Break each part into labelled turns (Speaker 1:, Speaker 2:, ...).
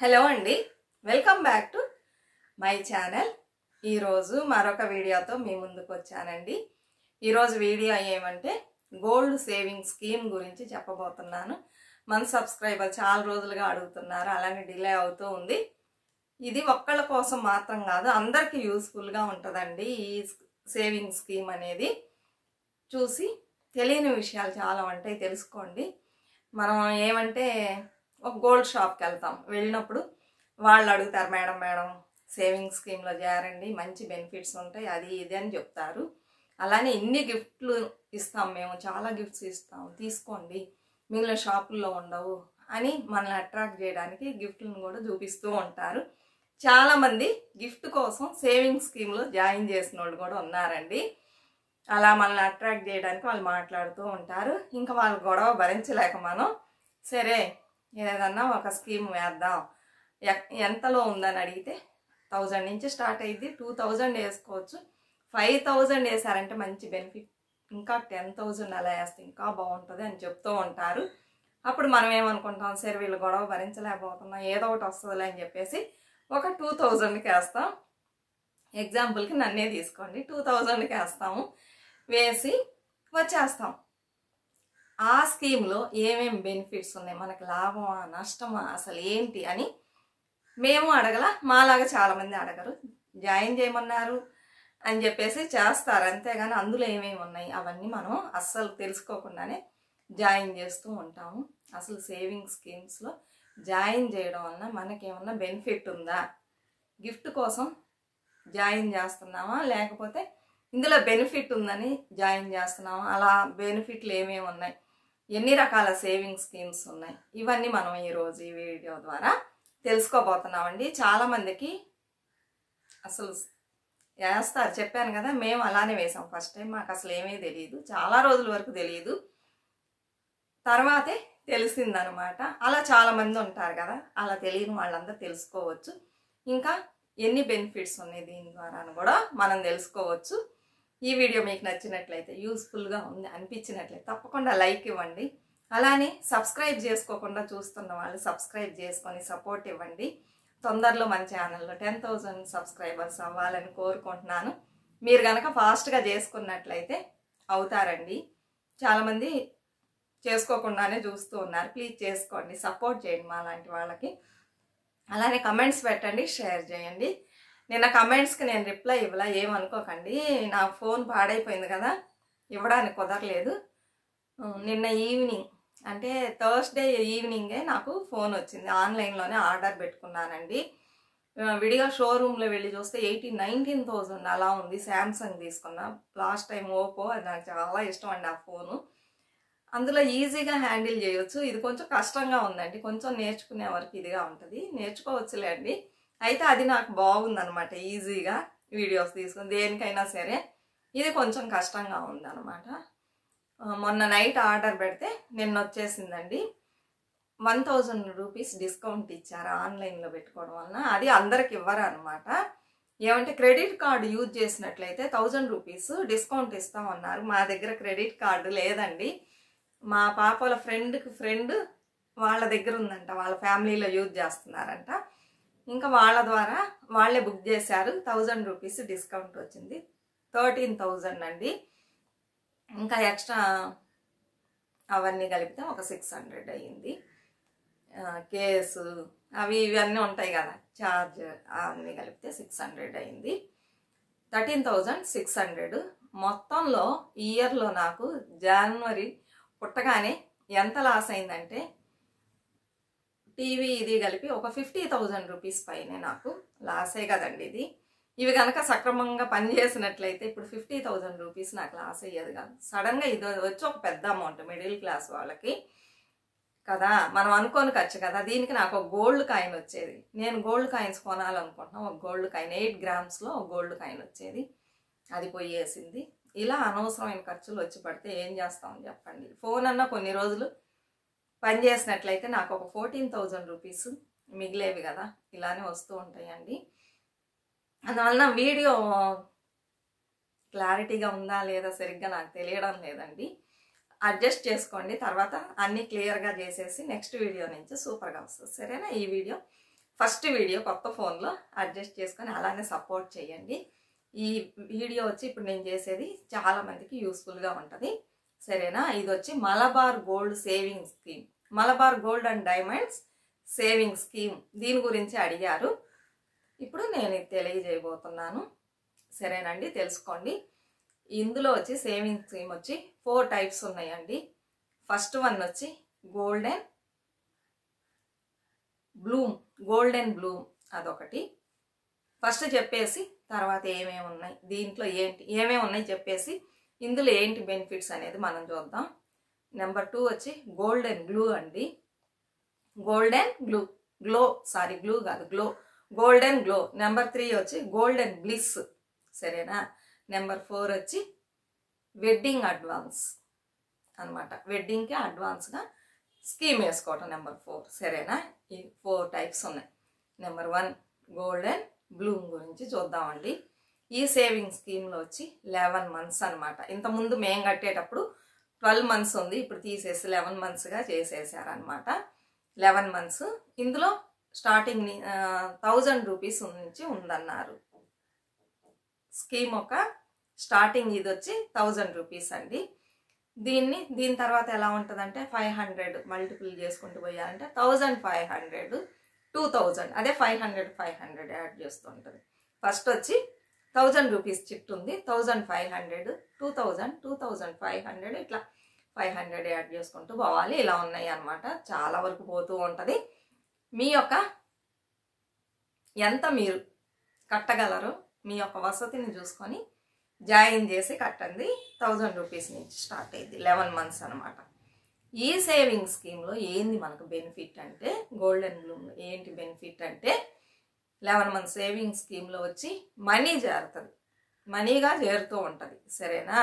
Speaker 1: Hello అండి, welcome back to my channel. ఈరోజు మరొక వీడియోతో మీ ముందుకు వచ్చానండి. ఈరోజు వీడియో ఏమంటే గోల్డ్ సేవింగ్ స్కీమ్ గురించి చెప్పబోతున్నాను. మన సబ్స్క్రైబర్ చాలా రోజులుగా అడుగుతున్నారు, అలానే డిలే అవుతూ ఉంది. ఇది ఒక్కళ్ళ కోసం మాత్రం కాదు, అందరికీ యూస్ఫుల్గా ఉంటుందండి. ఈ సేవింగ్ స్కీమ్ అనేది చూసి తెలియని విషయాలు చాలా ఉంటాయి, తెలుసుకోండి. మనం ఏమంటే ఒక గోల్డ్ షాప్కి వెళ్తాం, వెళ్ళినప్పుడు వాళ్ళు అడుగుతారు, మేడం సేవింగ్ స్కీమ్లో చేరండి, మంచి బెనిఫిట్స్ ఉంటాయి, అది ఇది అని చెప్తారు. అలానే ఇన్ని గిఫ్ట్లు ఇస్తాం, మేము చాలా గిఫ్ట్స్ ఇస్తాం, తీసుకోండి, మిగిలిన షాపుల్లో ఉండవు అని మనల్ని అట్రాక్ట్ చేయడానికి గిఫ్ట్లను కూడా చూపిస్తూ ఉంటారు. చాలామంది గిఫ్ట్ కోసం సేవింగ్ స్కీమ్లో జాయిన్ చేసిన వాళ్ళు కూడా ఉన్నారండి. అలా మనల్ని అట్రాక్ట్ చేయడానికి వాళ్ళు మాట్లాడుతూ ఉంటారు. ఇంకా వాళ్ళ గొడవ భరించలేక మనం సరే ఏదన్నా ఒక స్కీమ్ వేద్దాం, ఎంతలో ఉందని అడిగితే 1000 నుంచి స్టార్ట్ అయ్యింది, 2000 వేసుకోవచ్చు, 5000 వేసారంటే మంచి బెనిఫిట్, ఇంకా 10,000 అలా వేస్తే ఇంకా బాగుంటుంది అని చెప్తూ ఉంటారు. అప్పుడు మనం ఏమనుకుంటాం, సరే వీళ్ళు గొడవ భరించలేకపోతున్నాం, ఏదో ఒకటి వస్తుందిలే అని చెప్పేసి ఒక 2000కి వేస్తాం. ఎగ్జాంపుల్కి నన్నే తీసుకోండి, 2000కి వేస్తాము, వేసి వచ్చేస్తాం. ఆ స్కీమ్లో ఏమేమి బెనిఫిట్స్ ఉన్నాయి, మనకు లాభమా నష్టమా అసలు ఏంటి అని మేము అడగల, మాలాగా చాలామంది అడగరు, జాయిన్ చేయమన్నారు అని చెప్పేసి చేస్తారు, అంతేగాని అందులో ఏమేమి ఉన్నాయి అవన్నీ మనం అస్సలు తెలుసుకోకుండానే జాయిన్ చేస్తూ ఉంటాము. అసలు సేవింగ్ స్కీమ్స్లో జాయిన్ చేయడం వలన మనకేమన్నా బెనిఫిట్ ఉందా, గిఫ్ట్ కోసం జాయిన్ చేస్తున్నామా, లేకపోతే ఇందులో బెనిఫిట్ ఉందని జాయిన్ చేస్తున్నామా, అలా బెనిఫిట్లు ఏమేమి ఉన్నాయి, ఎన్ని రకాల సేవింగ్ స్కీమ్స్ ఉన్నాయి, ఇవన్నీ మనం ఈరోజు ఈ వీడియో ద్వారా తెలుసుకోబోతున్నామండి. చాలామందికి అసలు వేస్తారు, చెప్పాను కదా, మేము అలానే వేసాం. ఫస్ట్ టైం మాకు అసలు ఏమీ తెలియదు, చాలా రోజుల వరకు తెలియదు, తర్వాతే తెలిసిందనమాట. అలా చాలామంది ఉంటారు కదా, అలా తెలియని వాళ్ళందరూ తెలుసుకోవచ్చు. ఇంకా ఎన్ని బెనిఫిట్స్ ఉన్నాయి దీని ద్వారా కూడా మనం తెలుసుకోవచ్చు. ఈ వీడియో మీకు నచ్చినట్లయితే, యూస్ఫుల్గా ఉంది అనిపించినట్లయితే తప్పకుండా లైక్ ఇవ్వండి. అలానే సబ్స్క్రైబ్ చేసుకోకుండా చూస్తున్న వాళ్ళు సబ్స్క్రైబ్ చేసుకొని సపోర్ట్ ఇవ్వండి. తొందరలో మన ఛానల్లో 10,000 సబ్స్క్రైబర్స్ అవ్వాలని కోరుకుంటున్నాను. మీరు కనుక ఫాస్ట్గా చేసుకున్నట్లయితే అవుతారండి. చాలామంది చేసుకోకుండానే చూస్తూ ఉన్నారు, ప్లీజ్ చేసుకోండి, సపోర్ట్ చేయండి మా లాంటి వాళ్ళకి. అలానే కమెంట్స్ పెట్టండి, షేర్ చేయండి. నిన్న కమెంట్స్కి నేను రిప్లై ఇవ్వలా, ఏమనుకోకండి, నా ఫోన్ పాడైపోయింది కదా, ఇవ్వడానికి కుదరలేదు. నిన్న ఈవినింగ్ అంటే థర్స్డే ఈవినింగే నాకు ఫోన్ వచ్చింది, ఆన్లైన్లోనే ఆర్డర్ పెట్టుకున్నానండి. విడిగా షోరూంలో వెళ్ళి చూస్తే 19,000 అలా ఉంది. శాంసంగ్ తీసుకున్నా, లాస్ట్ టైం ఓపో, అది నాకు చాలా ఇష్టం అండి ఆ ఫోను. అందులో ఈజీగా హ్యాండిల్ చేయొచ్చు, ఇది కొంచెం కష్టంగా ఉందండి, కొంచెం నేర్చుకునే వరకు ఇదిగా ఉంటుంది, నేర్చుకోవచ్చులే అండి. అయితే అది నాకు బాగుందనమాట, ఈజీగా వీడియోస్ తీసుకుని దేనికైనా సరే. ఇది కొంచెం కష్టంగా ఉందన్నమాట. మొన్న నైట్ ఆర్డర్ పెడితే నిన్న వచ్చేసిందండి. 1,000 రూపీస్ డిస్కౌంట్ ఇచ్చారు ఆన్లైన్లో పెట్టుకోవడం వలన. అది అందరికి ఇవ్వరు అనమాట. ఏమంటే క్రెడిట్ కార్డు యూజ్ చేసినట్లయితే 1000 రూపీస్ డిస్కౌంట్ ఇస్తామన్నారు. మా దగ్గర క్రెడిట్ కార్డు లేదండి. మా పాపల ఫ్రెండ్ వాళ్ళ దగ్గర ఉందంట, వాళ్ళ ఫ్యామిలీలో యూజ్ చేస్తున్నారంట. ఇంకా వాళ్ళ ద్వారా వాళ్ళే బుక్ చేశారు, 1000 రూపీస్ డిస్కౌంట్ వచ్చింది, 13,000 అండి. ఇంకా ఎక్స్ట్రా అవన్నీ కలిపితే ఒక 600 అయ్యింది. కేసు అవి ఇవన్నీ ఉంటాయి కదా, ఛార్జ్ అవన్నీ కలిపితే 600 అయింది. 13,600 మొత్తంలో. ఇయర్లో నాకు జనవరి పుట్టగానే ఎంత లాస్ అయిందంటే, టీవీ ఇది కలిపి ఒక 50,000 రూపీస్ పైనే నాకు లాసే కదండి ఇది. ఇవి కనుక సక్రమంగా పనిచేసినట్లయితే ఇప్పుడు 50,000 రూపీస్ నాకు లాస్ అయ్యేది కాదు. సడన్గా ఇది వచ్చి ఒక పెద్ద అమౌంట్ మిడిల్ క్లాస్ వాళ్ళకి కదా, మనం అనుకోని ఖర్చు కదా. దీనికి నాకు ఒక గోల్డ్ కాయిన్ వచ్చేది, నేను గోల్డ్ కాయిన్స్ కొనాలనుకుంటున్నాను. ఒక గోల్డ్ కాయిన్ 8 గ్రామ్స్లో ఒక గోల్డ్ కాయిన్ వచ్చేది, అది పోయేసింది. ఇలా అనవసరమైన ఖర్చులు వచ్చి పడితే ఏం చేస్తామని చెప్పండి. ఫోన్ అన్నా కొన్ని రోజులు పని చేసినట్లయితే నాకు ఒక 14,000 రూపీస్ మిగిలేవి కదా, ఇలానే వస్తూ ఉంటాయండి. అందువలన వీడియో క్లారిటీగా ఉందా లేదా సరిగ్గా నాకు తెలియడం లేదండి, అడ్జస్ట్ చేసుకోండి. తర్వాత అన్నీ క్లియర్గా చేసేసి నెక్స్ట్ వీడియో నుంచి సూపర్గా వస్తుంది, సరేనా. ఈ వీడియో ఫస్ట్ వీడియో కొత్త ఫోన్లో అడ్జస్ట్ చేసుకొని అలానే సపోర్ట్ చేయండి. ఈ వీడియో వచ్చి ఇప్పుడు నేను చేసేది చాలామందికి యూస్ఫుల్గా ఉంటుంది, సరేనా? ఇది వచ్చి Malabar gold saving scheme, Malabar gold and diamonds saving scheme. దీని గురించి అడిగారు. ఇప్పుడు నేను ఇది తెలియజేయబోతున్నాను, సరేనండి? తెలుసుకోండి. ఇందులో వచ్చి సేవింగ్ స్కీమ్ వచ్చి 4 టైప్స్ ఉన్నాయండి. ఫస్ట్ వన్ వచ్చి గోల్డెన్ బ్లూమ్, అదొకటి. ఫస్ట్ చెప్పేసి తర్వాత ఏమేమి ఉన్నాయి, దీంట్లో ఏమేమి ఉన్నాయి చెప్పేసి ఇందులో ఏంటి బెనిఫిట్స్ అనేది మనం చూద్దాం. నెంబర్ 2 వచ్చి గోల్డెన్ గ్లూ అండి. Golden glow. నెంబర్ 3 వచ్చి గోల్డెన్ బ్లిస్, సరేనా? నెంబర్ 4 వచ్చి వెడ్డింగ్ అడ్వాన్స్ అనమాట. వెడ్డింగ్కి అడ్వాన్స్గా స్కీమ్ వేసుకోవటం నెంబర్ 4, సరేనా? ఈ 4 టైప్స్ ఉన్నాయి. నెంబర్ 1 గోల్డెన్ బ్లూమ్ గురించి చూద్దామండి. ఈ సేవింగ్ స్కీమ్లో వచ్చి 11 మంత్స్ అనమాట. ఇంతకుముందు మేము కట్టేటప్పుడు 12 మంత్స్ ఉంది, ఇప్పుడు తీసేసి 11 మంత్స్గా చేసేసారనమాట. 11 మంత్స్. ఇందులో స్టార్టింగ్ 1000 రూపీస్ నుంచి ఉందన్నారు. స్కీమ్ ఒక స్టార్టింగ్ ఇది వచ్చి 1000 రూపీస్ అండి. దీని తర్వాత ఎలా ఉంటుందంటే 500 మల్టిపుల్ చేసుకుంటూ పోయాలంటే 1500, 2000, అదే 500 యాడ్ చేస్తుంటుంది. ఫస్ట్ వచ్చి 1000 రూపీస్ చిట్ ఉంది, 1500, 2000, 2500, ఇట్లా 500 యాడ్ చేసుకుంటూ పోవాలి. ఇలా ఉన్నాయి అన్నమాట. చాలా వరకు పోతూ ఉంటుంది. మీ యొక్క ఎంత మీరు కట్టగలరో మీ యొక్క వసతిని చూసుకొని జాయిన్ చేసి కట్టండి. 1000 రూపీస్ నుంచి స్టార్ట్ అయ్యింది. 11 మంత్స్ అనమాట. ఈ సేవింగ్ స్కీమ్లో ఏంది మనకు బెనిఫిట్ అంటే, గోల్డెన్ బ్లూమ్లో ఏంటి బెనిఫిట్ అంటే 11 మంత్స్ సేవింగ్ స్కీమ్లో వచ్చి మనీ చేరుతుంది, మనీగా చేరుతూ ఉంటుంది, సరేనా?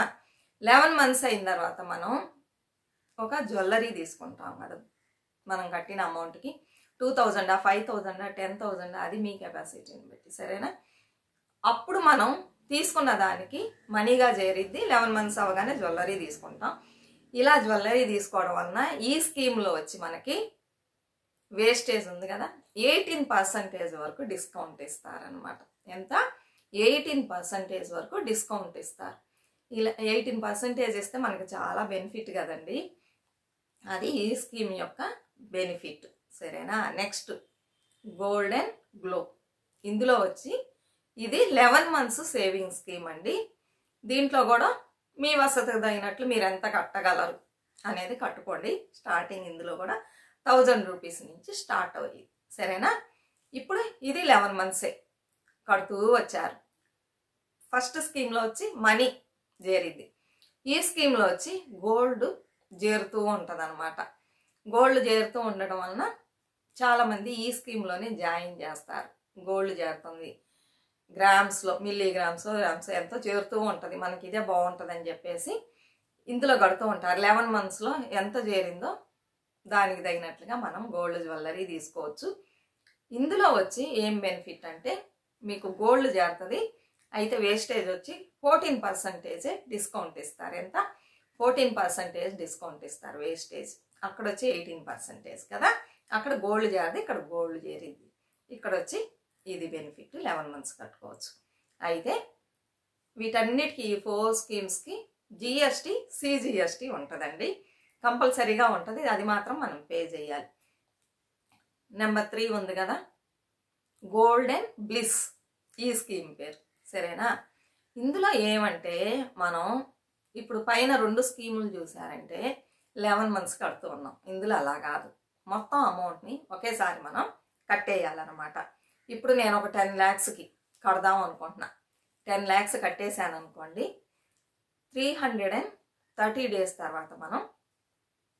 Speaker 1: 11 మంత్స్ అయిన తర్వాత మనం ఒక జ్యువెలరీ తీసుకుంటాం కదా, మనం కట్టిన అమౌంట్కి 2000, 5000, 10,000, అది మీ కెపాసిటీని బట్టి, సరేనా? అప్పుడు మనం తీసుకున్న దానికి మనీగా చేరిద్ది. 11 మంత్స్ అవగానే జ్యువెలరీ తీసుకుంటాం. ఇలా జ్యువెలరీ తీసుకోవడం వలన ఈ స్కీమ్లో వచ్చి మనకి వేస్టేజ్ ఉంది కదా, 18% వరకు డిస్కౌంట్ ఇస్తారనమాట. ఎంత? 18% వరకు డిస్కౌంట్ ఇస్తారు. ఇలా 18% ఇస్తే మనకి చాలా బెనిఫిట్ కదండి. అది ఈ స్కీమ్ యొక్క బెనిఫిట్, సరేనా? Next golden glow. ఇందులో వచ్చి ఇది 11 మంత్స్ సేవింగ్ స్కీమ్ అండి. దీంట్లో కూడా మీ వసతికి తగినట్లు మీరు ఎంత కట్టగలరు అనేది కట్టుకోండి. స్టార్టింగ్ ఇందులో కూడా 1000 రూపీస్ నుంచి స్టార్ట్ అయ్యి, సరేనా? ఇప్పుడు ఇది 11 మంత్సే కడుతూ వచ్చారు. ఫస్ట్ స్కీమ్లో వచ్చి మనీ చేరిద్ది. ఈ స్కీమ్లో వచ్చి గోల్డ్ చేరుతూ ఉంటుంది అనమాట. గోల్డ్ చేరుతూ ఉండడం వలన చాలామంది ఈ స్కీమ్లోనే జాయిన్ చేస్తారు. గోల్డ్ చేరుతుంది, గ్రామ్స్లో, మిల్లీగ్రామ్స్, గ్రామ్స్ ఎంతో చేరుతూ ఉంటుంది. మనకి ఇదే బాగుంటుంది అని చెప్పేసి ఇందులో కడుతూ ఉంటారు. 11 మంత్స్లో ఎంత చేరిందో దానికి తగినట్లుగా మనం గోల్డ్ జ్యువెలరీ తీసుకోవచ్చు. ఇందులో వచ్చి ఏం బెనిఫిట్ అంటే మీకు గోల్డ్ చేరుతుంది, అయితే వేస్టేజ్ వచ్చి 14% డిస్కౌంట్ ఇస్తారు. ఎంత? 14% డిస్కౌంట్ ఇస్తారు వేస్టేజ్. అక్కడ వచ్చి 18% కదా, అక్కడ గోల్డ్ చేరది, ఇక్కడ గోల్డ్ చేరిద్ది. ఇక్కడ వచ్చి ఇది బెనిఫిట్, 11 మంత్స్ కట్టుకోవచ్చు. అయితే వీటన్నిటికీ ఈ 4 స్కీమ్స్కి జిఎస్టీ, సిజిఎస్టీ ఉంటుందండి, కంపల్సరీగా ఉంటుంది. అది మాత్రం మనం పే చేయాలి. నెంబర్ 3 ఉంది కదా, గోల్డెన్ బ్లిస్, ఈ స్కీమ్ పేరు, సరేనా? ఇందులో ఏమంటే మనం ఇప్పుడు పైన 2 స్కీములు చూసారంటే 11 మంత్స్ కడుతూ ఉన్నాం. ఇందులో అలా కాదు, మొత్తం అమౌంట్ని ఒకేసారి మనం కట్టేయాలన్నమాట. ఇప్పుడు నేను ఒక 10 lakhsకి కడదాం అనుకుంటున్నా. 10 lakhs కట్టేశాను అనుకోండి, 330 days తర్వాత మనం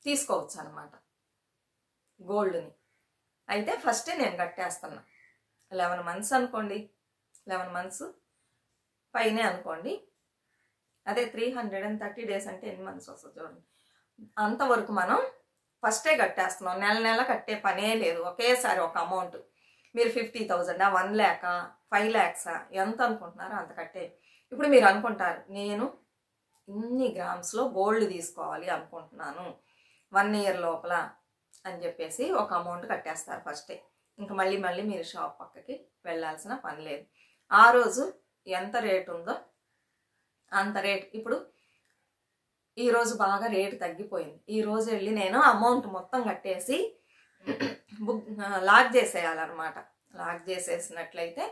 Speaker 1: తీసుకోవచ్చు అనమాట గోల్డ్ని. అయితే ఫస్టే నేను కట్టేస్తున్నా. 11 మంత్స్ అనుకోండి, 11 మంత్స్ పైనే అనుకోండి, అదే 330 days అంటే ఎన్ని మంత్స్ వస్తుంది చూడండి. అంతవరకు మనం ఫస్టే కట్టేస్తున్నాం. నెల నెల కట్టే పనే లేదు, ఒకేసారి ఒక అమౌంట్. మీరు 50,000, 1 lakh, 5 lakhs ఎంత అనుకుంటున్నారో అంత కట్టే. ఇప్పుడు మీరు అనుకుంటారు, నేను ఇన్ని గ్రామ్స్లో గోల్డ్ తీసుకోవాలి అనుకుంటున్నాను 1 year లోపల అని చెప్పేసి ఒక అమౌంట్ కట్టేస్తారు ఫస్టే. ఇంకా మళ్ళీ మళ్ళీ మీరు షాప్ పక్కకి వెళ్ళాల్సిన పని లేదు. ఆ రోజు ఎంత రేటు ఉందో అంత రేట్. ఇప్పుడు ఈరోజు బాగా రేటు తగ్గిపోయింది. ఈరోజు వెళ్ళి నేను అమౌంట్ మొత్తం కట్టేసి లాక్ చేసేయాలన్నమాట. లాక్ చేసేసినట్లయితే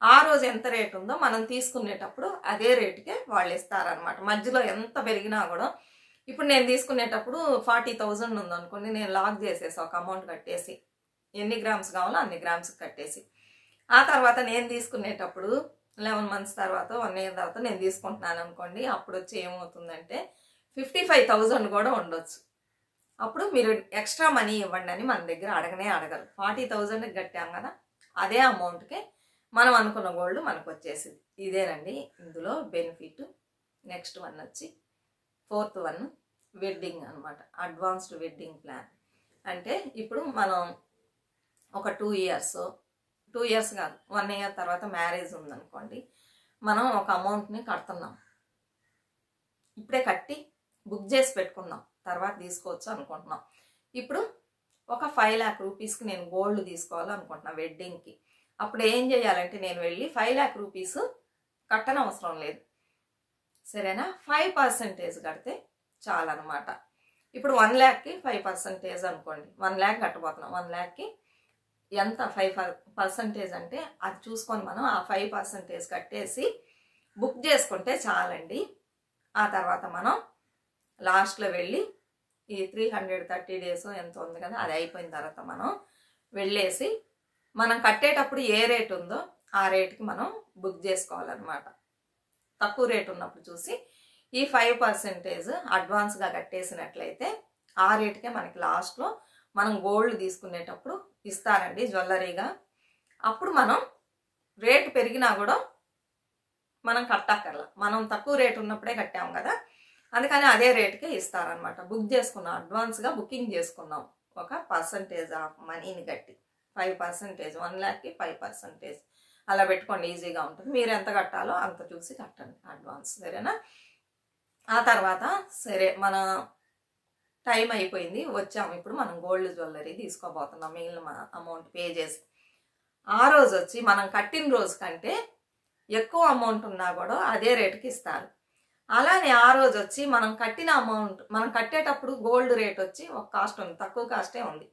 Speaker 1: ఆ రోజు ఎంత రేటు ఉందో మనం తీసుకునేటప్పుడు అదే రేటుకే వాళ్ళు ఇస్తారనమాట. మధ్యలో ఎంత పెరిగినా కూడా ఇప్పుడు నేను తీసుకునేటప్పుడు 40,000 ఉందనుకోండి, నేను లాక్ చేసేసి ఒక అమౌంట్ కట్టేసి ఎన్ని గ్రామ్స్ కావాలో అన్ని గ్రామ్స్ కట్టేసి ఆ తర్వాత నేను తీసుకునేటప్పుడు 11 months తర్వాత 1 year తర్వాత నేను తీసుకుంటున్నాను అనుకోండి, అప్పుడు వచ్చి ఏమవుతుందంటే 55,000 కూడా ఉండొచ్చు. అప్పుడు మీరు ఎక్స్ట్రా మనీ ఇవ్వండి అని మన దగ్గర అడగనే అడగరు. 40,000 కట్టాం కదా, అదే అమౌంట్కే మనం అనుకున్న గోల్డ్ మనకు వచ్చేసింది. ఇదేనండి ఇందులో బెనిఫిట్. నెక్స్ట్ వన్ వచ్చి 4th one వెడ్డింగ్ అనమాట. అడ్వాన్స్డ్ వెడ్డింగ్ ప్లాన్ అంటే ఇప్పుడు మనం ఒక 2 years కాదు 1 year తర్వాత మ్యారేజ్ ఉందనుకోండి, మనం ఒక అమౌంట్ని కడుతున్నాం, ఇప్పుడే కట్టి బుక్ చేసి పెట్టుకుందాం, తర్వాత తీసుకోవచ్చు అనుకుంటున్నాం. ఇప్పుడు ఒక 5 lakh రూపీస్కి నేను గోల్డ్ తీసుకోవాలనుకుంటున్నా వెడ్డింగ్కి. అప్పుడు ఏం చేయాలంటే నేను వెళ్ళి 5 lakh రూపీస్ కట్టనవసరం లేదు, సరేనా? 5% కడితే చాలన్నమాట. ఇప్పుడు 1 lakh 5% అనుకోండి, 1 lakh కట్టబోతున్నాం. 1 lakh ఎంత 5% అంటే అది చూసుకొని మనం ఆ 5% కట్టేసి బుక్ చేసుకుంటే చాలండి. ఆ తర్వాత మనం లాస్ట్లో వెళ్ళి ఈ 330 days ఎంత ఉంది కదా, అది అయిపోయిన తర్వాత మనం వెళ్ళేసి మనం కట్టేటప్పుడు ఏ రేట్ ఉందో ఆ రేటుకి మనం బుక్ చేసుకోవాలన్నమాట. తక్కువ రేట్ ఉన్నప్పుడు చూసి ఈ 5% అడ్వాన్స్గా కట్టేసినట్లయితే ఆ రేటుకే మనకి లాస్ట్లో మనం గోల్డ్ తీసుకునేటప్పుడు ఇస్తారండి జ్యువెలరీగా. అప్పుడు మనం రేటు పెరిగినా కూడా మనం కట్టక్కర్లా, మనం తక్కువ రేటు ఉన్నప్పుడే కట్టాం కదా, అందుకని అదే రేటుకే ఇస్తారనమాట. బుక్ చేసుకున్నాం, అడ్వాన్స్గా బుకింగ్ చేసుకున్నాం ఒక పర్సంటేజ్ ఆఫ్ మనీని కట్టి 5%, 1 lakh 5%. అలా పెట్టుకోండి, ఈజీగా ఉంటుంది. మీరు ఎంత కట్టాలో అంత చూసి కట్టండి అడ్వాన్స్, సరేనా? ఆ తర్వాత సరే మన టైం అయిపోయింది, వచ్చాము, ఇప్పుడు మనం గోల్డ్ జ్యువెలరీ తీసుకోబోతున్నాం మిగిలిన అమౌంట్ పే చేసి. ఆ రోజు వచ్చి మనం కట్టిన రోజు కంటే ఎక్కువ అమౌంట్ ఉన్నా కూడా అదే రేటుకి ఇస్తారు. అలానే ఆ రోజు వచ్చి మనం కట్టిన అమౌంట్, మనం కట్టేటప్పుడు గోల్డ్ రేట్ వచ్చి ఒక కాస్ట్ ఉంది, తక్కువ కాస్టే ఉంది.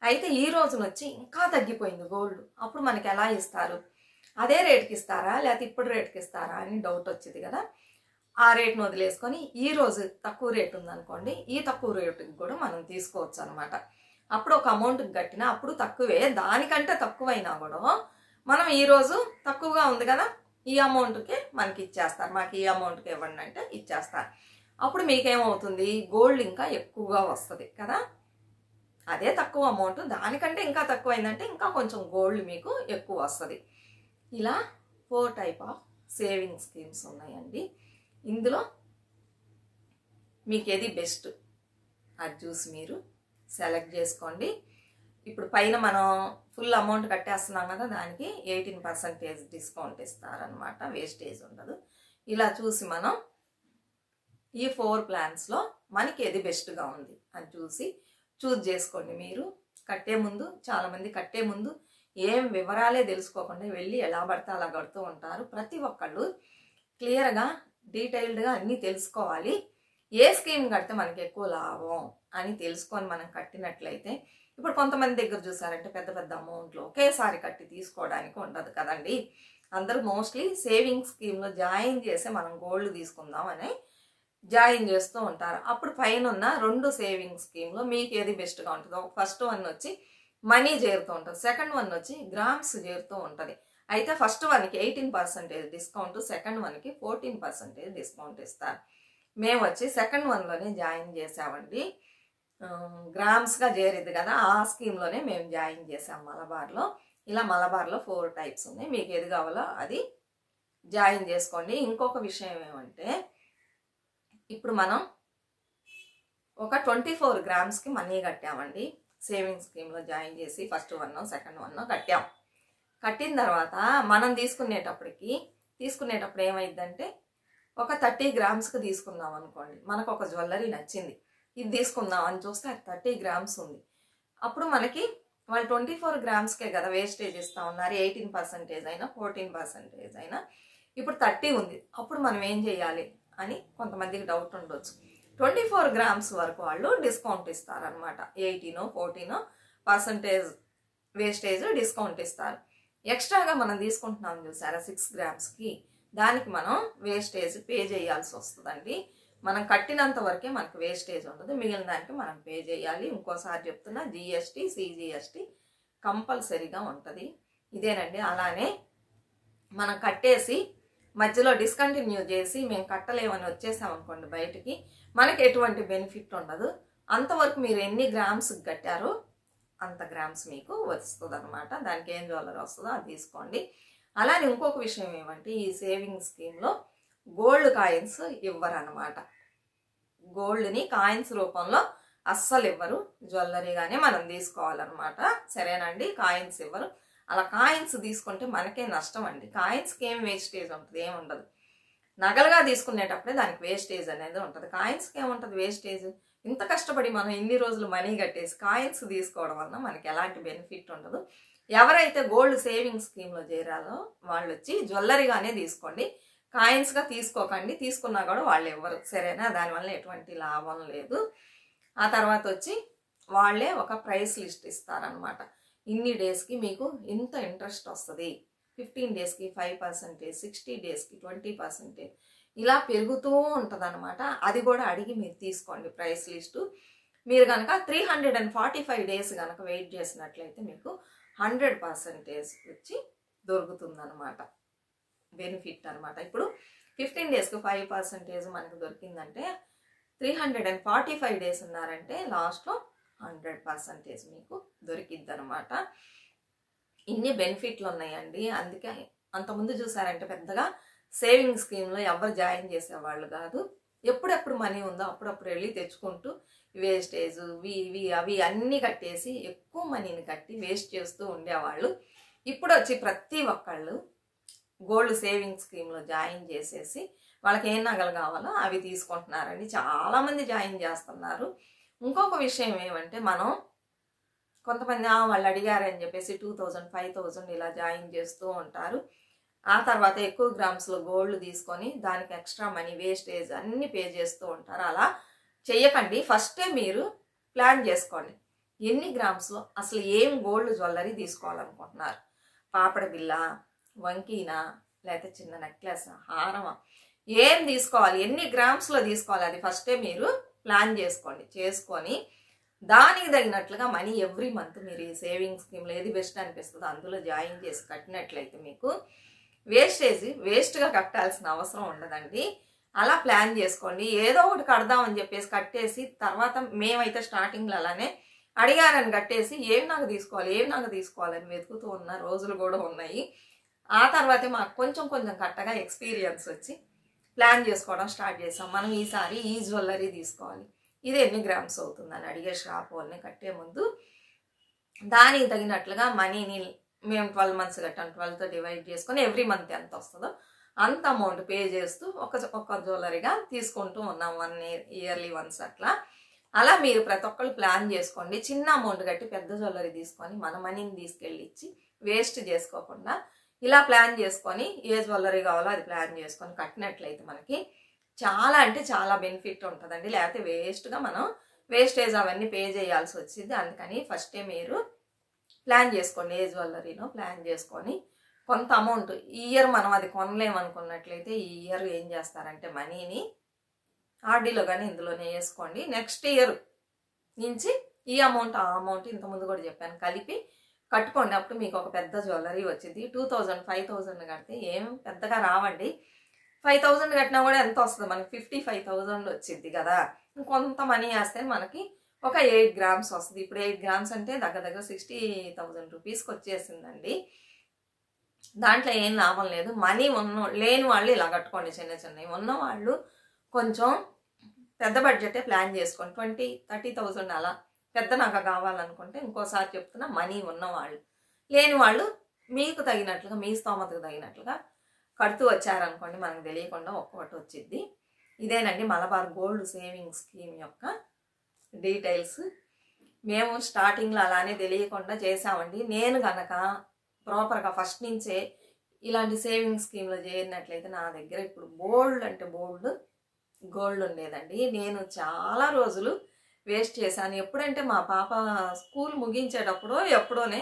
Speaker 1: అయితే ఈ రోజున వచ్చి ఇంకా తగ్గిపోయింది గోల్డ్. అప్పుడు మనకి ఎలా ఇస్తారు? అదే రేటుకి ఇస్తారా లేకపోతే ఇప్పుడు రేటుకి ఇస్తారా అని డౌట్ వచ్చింది కదా. ఆ రేట్ను వదిలేసుకొని ఈ రోజు తక్కువ రేటు ఉందనుకోండి, ఈ తక్కువ రేటుకి కూడా మనం తీసుకోవచ్చు అనమాట. అప్పుడు ఒక అమౌంట్కి కట్టినా అప్పుడు తక్కువే, దానికంటే తక్కువైనా కూడా మనం ఈరోజు తక్కువగా ఉంది కదా ఈ అమౌంట్కి మనకి ఇచ్చేస్తారు. మాకు ఈ అమౌంట్కి ఇవ్వండి అంటే ఇచ్చేస్తారు. అప్పుడు మీకేమవుతుంది? గోల్డ్ ఇంకా ఎక్కువగా వస్తుంది కదా. అదే తక్కువ అమౌంట్, దానికంటే ఇంకా తక్కువైందంటే ఇంకా కొంచెం గోల్డ్ మీకు ఎక్కువ వస్తుంది. ఇలా 4 type ఆఫ్ సేవింగ్ స్కీమ్స్ ఉన్నాయండి. ఇందులో మీకు ఏది బెస్ట్ అది చూసి మీరు సెలెక్ట్ చేసుకోండి. ఇప్పుడు పైన మనం ఫుల్ అమౌంట్ కట్టేస్తున్నాం కదా, దానికి 18% డిస్కౌంట్ ఇస్తారనమాట, వేస్టేజ్ ఉండదు. ఇలా చూసి మనం ఈ 4 ప్లాన్స్లో మనకి ఏది బెస్ట్గా ఉంది అని చూసి చూజ్ చేసుకోండి. మీరు కట్టే ముందు, చాలామంది కట్టే ముందు ఏం వివరాలే తెలుసుకోకుండా వెళ్ళి ఎలా పడితే అలా కడుతూ ఉంటారు. ప్రతి ఒక్కళ్ళు క్లియర్గా డీటెయిల్డ్గా అన్నీ తెలుసుకోవాలి. ఏ స్కీమ్ కడితే మనకి ఎక్కువ లాభం అని తెలుసుకొని మనం కట్టినట్లయితే, ఇప్పుడు కొంతమంది దగ్గర చూసారంటే పెద్ద పెద్ద అమౌంట్లు ఒకేసారి కట్టి తీసుకోవడానికి ఉండదు కదండి. అందరూ మోస్ట్లీ సేవింగ్ స్కీమ్లో జాయిన్ చేసి మనం గోల్డ్ తీసుకుందాం అని జాయిన్ చేస్తూ ఉంటారు. అప్పుడు పైన ఉన్న 2 సేవింగ్ స్కీమ్లో మీకు ఏది బెస్ట్గా ఉంటుందో, ఫస్ట్ వన్ వచ్చి మనీ చేరుతూ ఉంటుంది, సెకండ్ వన్ వచ్చి గ్రామ్స్ చేరుతూ ఉంటుంది. అయితే ఫస్ట్ వన్కి 18% డిస్కౌంట్, సెకండ్ వన్కి 14% డిస్కౌంట్ ఇస్తారు. మేము వచ్చి సెకండ్ వన్లోనే జాయిన్ చేసామండి. గ్రామ్స్గా చేరిద్ది కదా, ఆ స్కీమ్లోనే మేము జాయిన్ చేసాం మలబార్లో. ఇలా మలబార్లో 4 types ఉన్నాయి, మీకు ఏది కావాలో అది జాయిన్ చేసుకోండి. ఇంకొక విషయం ఏమంటే, ఇప్పుడు మనం ఒక 24 grams మనీ కట్టామండి సేవింగ్ స్కీమ్లో జాయిన్ చేసి, ఫస్ట్ వన్ సెకండ్ వన్ కట్టాం. కట్టిన తర్వాత మనం తీసుకునేటప్పుడు ఏమైందంటే ఒక 30 grams తీసుకుందాం అనుకోండి, మనకు ఒక జ్యువెలరీ నచ్చింది, ఇది తీసుకుందాం అని చూస్తే 30 grams ఉంది. అప్పుడు మనకి వాళ్ళు 24 గ్రామ్స్కే కదా వేస్టేజ్ ఇస్తూ ఉన్నారు. 18% అయినా 14% అయినా ఇప్పుడు 30 ఉంది. అప్పుడు మనం ఏం చేయాలి అని కొంతమందికి డౌట్ ఉండొచ్చు. 24 గ్రామ్స్ వరకు వాళ్ళు డిస్కౌంట్ ఇస్తారనమాట. 18-14% వేస్టేజ్ డిస్కౌంట్ ఇస్తారు. ఎక్స్ట్రాగా మనం తీసుకుంటున్నాం చూసారా 6 గ్రామ్స్కి, దానికి మనం వేస్టేజ్ పే చేయాల్సి వస్తుందండి. మనం కట్టినంత వరకే మనకు వేస్టేజ్ ఉండదు, మిగిలిన దానికి మనం పే చేయాలి. ఇంకోసారి చెప్తున్నా, జిఎస్టీ సిజిఎస్టీ కంపల్సరీగా ఉంటుంది. ఇదేనండి. అలానే మనం కట్టేసి మధ్యలో డిస్కంటిన్యూ చేసి మేము కట్టలేమని వచ్చేసామనుకోండి బయటికి, మనకి ఎటువంటి బెనిఫిట్ ఉండదు. అంతవరకు మీరు ఎన్ని గ్రామ్స్ కట్టారో అంత గ్రామ్స్ మీకు వస్తుంది అనమాట. దానికి ఏం జ్యువెలరీ వస్తుందో అది తీసుకోండి. అలానే ఇంకొక విషయం ఏమంటే, ఈ సేవింగ్ స్కీమ్లో గోల్డ్ కాయిన్స్ ఇవ్వరు అనమాట. గోల్డ్ని కాయిన్స్ రూపంలో అస్సలు ఇవ్వరు, జ్యువెలరీగానే మనం తీసుకోవాలన్నమాట. సరేనండి, కాయిన్స్ ఇవ్వరు. అలా కాయిన్స్ తీసుకుంటే మనకే నష్టం అండి. కాయిన్స్కి ఏం వేస్టేజ్ ఉంటుంది? ఏమి ఉండదు. నగలుగా తీసుకునేటప్పుడే దానికి వేస్టేజ్ అనేది ఉంటుంది. కాయిన్స్కి ఏముంటుంది వేస్టేజ్? ఇంత కష్టపడి మనం ఇన్ని రోజులు మనీ కట్టేసి కాయిన్స్ తీసుకోవడం వలన మనకి ఎలాంటి బెనిఫిట్ ఉండదు. ఎవరైతే గోల్డ్ సేవింగ్ స్కీమ్లో చేరాలో వాళ్ళు వచ్చి జ్యువెలరీగానే తీసుకోండి, కాయిన్స్గా తీసుకోకండి. తీసుకున్నా కూడా వాళ్ళు ఇవ్వరు, సరేనా? దానివల్ల ఎటువంటి లాభం లేదు. ఆ తర్వాత వచ్చి వాళ్ళే ఒక ప్రైస్ లిస్ట్ ఇస్తారనమాట. ఇన్ని డేస్కి మీకు ఇంత ఇంట్రెస్ట్ వస్తుంది, 15 డేస్కి 5%, 60 డేస్కి 20%, ఇలా పెరుగుతూ ఉంటుంది అనమాట. అది కూడా అడిగి మీరు తీసుకోండి ప్రైస్ లిస్టు. మీరు కనుక 345 డేస్ కనుక వెయిట్ చేసినట్లయితే మీకు 100% వచ్చి దొరుకుతుందనమాట, బెనిఫిట్ అనమాట. ఇప్పుడు 15 డేస్కి 5% మనకు దొరికిందంటే 345 డేస్ ఉన్నారంటే లాస్ట్లో 100% మీకు దొరికిద్ది అనమాట. ఇన్ని బెనిఫిట్లు ఉన్నాయండి. అందుకే అంతకుముందు చూసారంటే పెద్దగా సేవింగ్ స్కీమ్లో ఎవరు జాయిన్ చేసేవాళ్ళు కాదు. ఎప్పుడెప్పుడు మనీ ఉందో అప్పుడప్పుడు వెళ్ళి తెచ్చుకుంటూ వేస్టేజ్ ఇవి అవి అన్నీ కట్టేసి ఎక్కువ మనీని కట్టి వేస్ట్ చేస్తూ ఉండేవాళ్ళు. ఇప్పుడు వచ్చి ప్రతి ఒక్కళ్ళు గోల్డ్ సేవింగ్ స్కీమ్లో జాయిన్ చేసేసి వాళ్ళకి ఏం నగలు కావాలో అవి తీసుకుంటున్నారండి. చాలామంది జాయిన్ చేస్తున్నారు. ఇంకొక విషయం ఏమంటే, మనం కొంతమంది వాళ్ళు అడిగారని చెప్పేసి 2000, 5000 ఇలా జాయిన్ చేస్తూ ఉంటారు. ఆ తర్వాత ఎక్కువ గ్రామ్స్లో గోల్డ్ తీసుకొని దానికి ఎక్స్ట్రా మనీ వేస్టేజ్ అన్నీ పే చేస్తూ ఉంటారు. అలా చెయ్యకండి. ఫస్టే మీరు ప్లాన్ చేసుకోండి, ఎన్ని గ్రామ్స్లో అసలు ఏం గోల్డ్ జ్యువెలరీ తీసుకోవాలనుకుంటున్నారు. పాపడ బిల్ల, వంకీనా, లేకపోతే చిన్న నెక్లెస్, హారమా, ఏం తీసుకోవాలి, ఎన్ని గ్రామ్స్లో తీసుకోవాలి, అది ఫస్టే మీరు ప్లాన్ చేసుకొని దానికి తగినట్లుగా మనీ ఎవ్రీ మంత్ మీరు ఈ సేవింగ్ స్కీమ్లో ఏది బెస్ట్ అనిపిస్తుందో అందులో జాయిన్ చేసి కట్టినట్లయితే మీకు వేస్ట్గా కట్టాల్సిన అవసరం ఉండదండి. అలా ప్లాన్ చేసుకోండి. ఏదో ఒకటి కడదామని చెప్పేసి కట్టేసి తర్వాత మేమైతే స్టార్టింగ్లో అలానే అడిగారని కట్టేసి ఏం నాకు తీసుకోవాలని వెతుకుతూ ఉన్న రోజులు కూడా ఉన్నాయి. ఆ తర్వాతే మాకు కొంచెం కట్టగా ఎక్స్పీరియన్స్ వచ్చి ప్లాన్ చేసుకోవడం స్టార్ట్ చేసాం. మనం ఈసారి ఈ జ్యువెలరీ తీసుకోవాలి, ఇది ఎన్ని గ్రామ్స్ అవుతుందని అడిగే షాప్ వాళ్ళని కట్టే ముందు దానికి తగినట్లుగా మనీని మేము 12 మంత్స్ కట్టాం, 12తో డివైడ్ చేసుకొని ఎవ్రీ మంత్ ఎంత వస్తుందో అంత అమౌంట్ పే చేస్తూ ఒక జ్యువెలరీగా తీసుకుంటూ ఉన్నాం 1 ఇయర్లీ వన్స్ అట్లా. అలా మీరు ప్రతి ఒక్కళ్ళు ప్లాన్ చేసుకోండి. చిన్న అమౌంట్ కట్టి పెద్ద జ్యువెలరీ తీసుకొని మన మనీని తీసుకెళ్ళి ఇచ్చి వేస్ట్ చేసుకోకుండా ఇలా ప్లాన్ చేసుకొని ఏ జ్యువెలరీ కావాలో అది ప్లాన్ చేసుకొని కట్టినట్లయితే మనకి చాలా అంటే చాలా బెనిఫిట్ ఉంటుందండి. లేకపోతే వేస్ట్గా మనం వేస్టేజ్ అవన్నీ పే చేయాల్సి వచ్చింది. అందుకని ఫస్టే మీరు ప్లాన్ చేసుకోండి, ఏ జ్యువెలరీనో ప్లాన్ చేసుకొని కొంత అమౌంట్ ఈ ఇయర్ మనం అది కొనలేమనుకున్నట్లయితే ఈ ఇయర్ ఏం చేస్తారంటే మనీని ఆర్డీలో కానీ ఇందులోనే వేసుకోండి. నెక్స్ట్ ఇయర్ నుంచి ఈ అమౌంట్ ఆ అమౌంట్ ఇంతకుముందు కూడా చెప్పాను కలిపి కట్టుకోండి. అప్పుడు మీకు ఒక పెద్ద జ్యువెలరీ వచ్చింది. 2000, 5000 కడితే ఏం పెద్దగా రావండి. 5000 కట్టినా కూడా ఎంత వస్తుంది మనకి? 55,000 వచ్చింది కదా. ఇంకొంత మనీ వేస్తే మనకి ఒక 8 గ్రామ్స్ వస్తుంది. ఇప్పుడు 8 గ్రామ్స్ అంటే దగ్గర 60,000 రూపీస్కి వచ్చేసిందండి. దాంట్లో ఏం లాభం లేదు. మనీ లేని వాళ్ళు ఇలా కట్టుకోండి, చిన్నవి. ఉన్నవాళ్ళు కొంచెం పెద్ద బడ్జెటే ప్లాన్ చేసుకోండి. 20-30,000 అలా పెద్ద నగ కావాలనుకుంటే ఇంకోసారి చెప్తున్నా, మనీ ఉన్నవాళ్ళు. లేని వాళ్ళు మీకు తగినట్లుగా మీ స్తోమతకు తగినట్లుగా కడుతూ వచ్చారనుకోండి, మనకు తెలియకుండా ఒక్కొక్కటి వచ్చింది. ఇదేనండి మలబార్ గోల్డ్ సేవింగ్ స్కీమ్ యొక్క డీటెయిల్స్. మేము స్టార్టింగ్లో అలానే తెలియకుండా చేసామండి. నేను గనక ప్రాపర్గా ఫస్ట్ నుంచే ఇలాంటి సేవింగ్ స్కీమ్లో చేరినట్లయితే నా దగ్గర ఇప్పుడు బోల్డ్ అంటే బోల్డ్ గోల్డ్ ఉండేదండి. నేను చాలా రోజులు వేస్ట్ చేశాను. ఎప్పుడంటే మా పాప స్కూల్ ముగించేటప్పుడు ఎప్పుడోనే,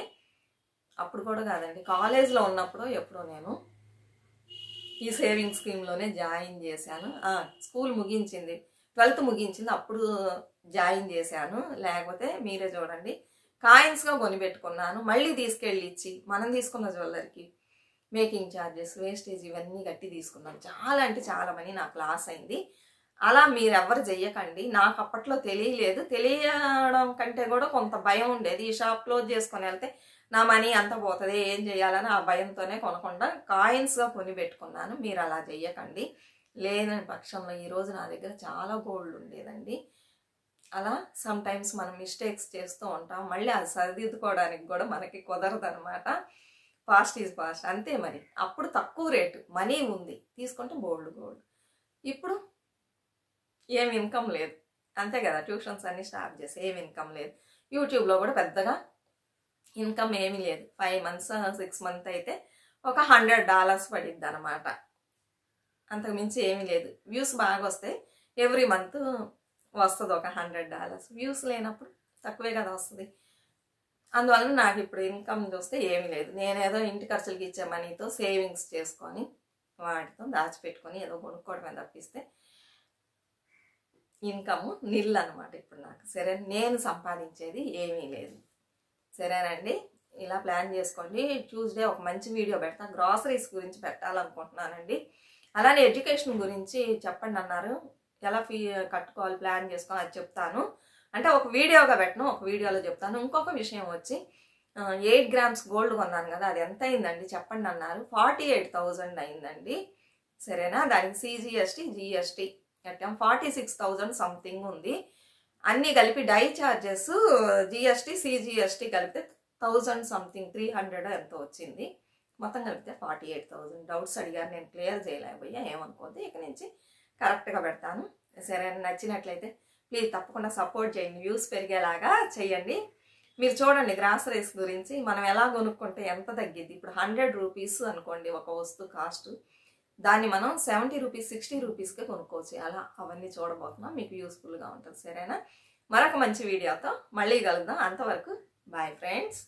Speaker 1: అప్పుడు కూడా కాదండి, కాలేజ్లో ఉన్నప్పుడు ఎప్పుడో నేను ఈ సేవింగ్ స్కీమ్లోనే జాయిన్ చేశాను. స్కూల్ ముగించింది, 12th ముగించింది, అప్పుడు జాయిన్ చేశాను. లేకపోతే మీరే చూడండి, కాయిన్స్గా కొనిపెట్టుకున్నాను. మళ్ళీ తీసుకెళ్ళి ఇచ్చి మనం తీసుకున్న జ్యువెలరీకి మేకింగ్ ఛార్జెస్, వేస్టేజ్ ఇవన్నీ కట్టి తీసుకున్నాను. చాలా అంటే చాలా మనీ నాకు లాస్ అయింది. అలా మీరెవ్వరు చెయ్యకండి. నాకు అప్పట్లో తెలియలేదు. తెలియడం కంటే కూడా కొంత భయం ఉండేది. ఈ షాప్ క్లోజ్ చేసుకొని వెళ్తే నా మనీ అంతా పోతుంది, ఏం చేయాలని ఆ భయంతోనే కొనకుండా కాయిన్స్గా కొని పెట్టుకున్నాను. మీరు అలా చెయ్యకండి. లేని పక్షంలో ఈరోజు నా దగ్గర చాలా గోల్డ్ ఉండేదండి. అలా సమ్ టైమ్స్ మనం మిస్టేక్స్ చేస్తూ ఉంటాం. మళ్ళీ అది సరిదిద్దుకోవడానికి కూడా మనకి కుదరదనమాట. ఫాస్ట్ ఈజ్ ఫాస్ట్ అంతే. మరి అప్పుడు తక్కువ రేటు మనీ ఉంది, తీసుకుంటే గోల్డ్. ఇప్పుడు ఏం ఇన్కమ్ లేదు, అంతే కదా. ట్యూషన్స్ అన్నీ స్టార్ట్ చేసి ఏం ఇన్కమ్ లేదు. యూట్యూబ్లో కూడా పెద్దగా ఇన్కమ్ ఏమీ లేదు. 5 months 6 months అయితే ఒక $100 పడిద్ది అనమాట. అంతకుమించి ఏమీ లేదు. వ్యూస్ బాగా వస్తాయి, ఎవ్రీ మంత్ వస్తుంది ఒక $100. వ్యూస్ లేనప్పుడు తక్కువే కదా వస్తుంది. అందువల్ల నాకు ఇప్పుడు ఇన్కమ్ చూస్తే ఏమీ లేదు. నేనేదో ఇంటి ఖర్చులకి ఇచ్చే మనీతో సేవింగ్స్ చేసుకొని వాటితో దాచిపెట్టుకొని ఏదో కొనుక్కోవడమే తప్పిస్తే ఇన్కమ్ నిల్ అనమాట ఇప్పుడు నాకు. సరే, నేను సంపాదించేది ఏమీ లేదు. సరేనండి, ఇలా ప్లాన్ చేసుకోండి. ట్యూస్డే ఒక మంచి వీడియో పెడతా. గ్రాసరీస్ గురించి పెట్టాలనుకుంటున్నానండి. అలానే ఎడ్యుకేషన్ గురించి చెప్పండి అన్నారు. ఎలా కట్టుకోవాలి, ప్లాన్ చేసుకోవాలి, అది చెప్తాను. అంటే ఒక వీడియోగా పెట్టను, ఒక వీడియోలో చెప్తాను. ఇంకొక విషయం వచ్చి 8 grams గోల్డ్ కొన్నాను కదా, అది ఎంత అయిందండి చెప్పండి అన్నారు. 48,000 అయిందండి. సరేనా, దానికి CGST GST కట్టాం. 46,000 సంథింగ్ ఉంది. అన్నీ కలిపి డై ఛార్జెస్, GST CGST కలిపితే 1000 సంథింగ్, 300 ఎంతో వచ్చింది. మొత్తం కలిపితే 48,000. డౌట్స్ అడిగారు, నేను క్లియర్ చేయలేకపోయా, ఏమనుకోద్దు. ఇక నుంచి కరెక్ట్గా పెడతాను. సరే, నచ్చినట్లయితే ప్లీజ్ తప్పకుండా సపోర్ట్ చేయండి. వ్యూస్ పెరిగేలాగా చేయండి. మీరు చూడండి, గ్రాసరీస్ గురించి మనం ఎలా కొనుక్కుంటే ఎంత తగ్గిద్ది. ఇప్పుడు 100 రూపీస్ అనుకోండి ఒక వస్తువు కాస్ట్, దాన్ని మనం 70 రూపీస్ 60 రూపీస్కే కొనుక్కోవచ్చు. అలా అవన్నీ చూడబోతున్నాం, మీకు యూస్ఫుల్గా ఉంటుంది. సరేనా, మరొక మంచి వీడియోతో మళ్ళీ కలుద్దాం. అంతవరకు బాయ్ ఫ్రెండ్స్.